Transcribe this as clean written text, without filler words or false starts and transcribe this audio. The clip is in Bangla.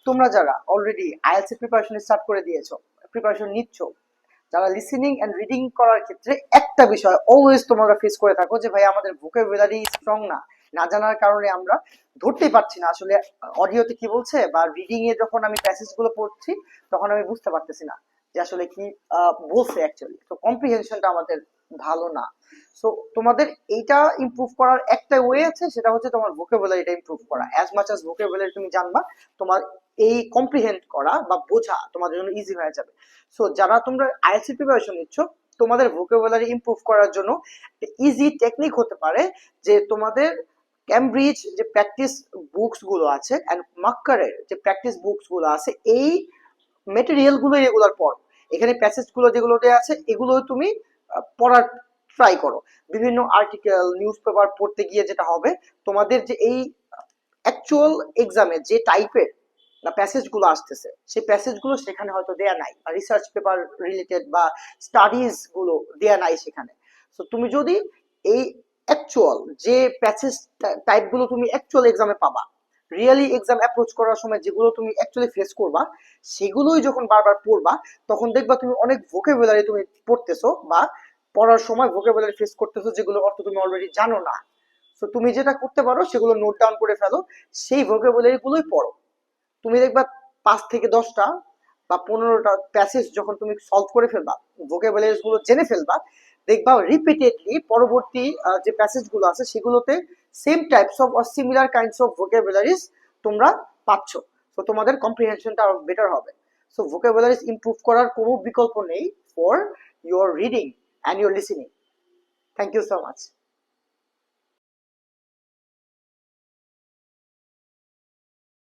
তোমরা যারা অলরেডি আইএলটিএস এর প্রিপারেশন স্টার্ট করে দিয়েছো, প্রিপারেশন নিচ্ছ, যারা লিসেনিং এন্ড রিডিং করার ক্ষেত্রে একটা বিষয় অলওয়েজ তোমরা ফেস করে থাকো যে ভাই আমাদের ভোকাবুলারি স্ট্রং না, না জানার কারণে আমরা ধরতেই পারছি না আসলে অডিওতে কি বলছে, বা রিডিং এ যখন আমি প্যাসেজ গুলো পড়ছি তখন আমি বুঝতে পারতেছি না যে আসলে কি বলছে অ্যাকচুয়ালি। তো কম্প্রিহেনশনটা আমাদের ভালো না। সো তোমাদের এইটা ইমপ্রুভ করার একটা ওয়ে আছে, সেটা হচ্ছে তোমার ভোকাবুলারিটা ইমপ্রুভ করা। অ্যাজ মাচ অ্যাজ ভোকাবুলারি তুমি জানবা, তোমার এই কম্প্রিহেন্ড করা বা বোঝা তোমাদের জন্য ইজি হয়ে যাবে। সো যারা তোমরা আইএলটিএস প্রিপারেশন নিচ্ছ, তোমাদের ভোকাবুলারি ইমপ্রুভ করার জন্য ইজি টেকনিক হতে পারে যে তোমাদের ক্যামব্রিজ যে প্র্যাকটিস বুকস গুলো আছে এন্ড মাক্কারের যে প্র্যাকটিস বুকস গুলো আছে, এই মেটেরিয়াল গুলো রেগুলার পড়ো। এখানে প্যাসেজ গুলো যেগুলো দেওয়া আছে এগুলো তুমি পড়ার ট্রাই করো। বিভিন্ন আর্টিকেল নিউজ পেপার পড়তে গিয়ে যেটা হবে, তোমাদের যে এই অ্যাকচুয়াল এক্সামে যে টাইপের না প্যাসেজ গুলো আসতেছে, সেই প্যাসেজ গুলো সেখানে হয়তো দেয়া নাই, বা রিসার্চ পেপার রিলেটেড বা স্টাডিজ গুলো দেয়া নাই সেখানে। তো তুমি যদি এই অ্যাকচুয়াল যে প্যাসেজ টাইপ গুলো তুমি অ্যাকচুয়াল এক্সামে পাবা, রিয়েলি এক্সাম অ্যাপ্রোচ করার সময় যেগুলো তুমি অ্যাকচুয়ালি ফেস করবা, সেগুলোই যখন বারবার পড়বা, তখন দেখবা তুমি অনেক ভোকাবুলারি তুমি পড়তেছো, বা পড়ার সময় ভোকাবুলারি ফেস করতেছো যেগুলো অর্থ তুমি অলরেডি জানো না। তো তুমি যেটা করতে পারো সেগুলো নোট ডাউন করে ফেলো, সেই ভোকাবুলারি গুলোই পড়ো। তুমি দেখবা 5 থেকে 10টা বা 15টা প্যাসেজ যখন তুমি সলভ করে ফেলবা, ভোকাবুলারিজ গুলো জেনে ফেলবা, দেখবা রিপিটেডলি পরবর্তী যে প্যাসেজ গুলো আছে সেগুলোতে same types of or similar kinds of vocabularies তোমরা পাচ্ছ। তো তোমাদের কম্প্রিহেনশনটা আরো বেটার হবে। সো ভোকাবুলারিজ ইমপ্রুভ করার কোনো বিকল্প নেই for your reading and your listening. Thank you so much.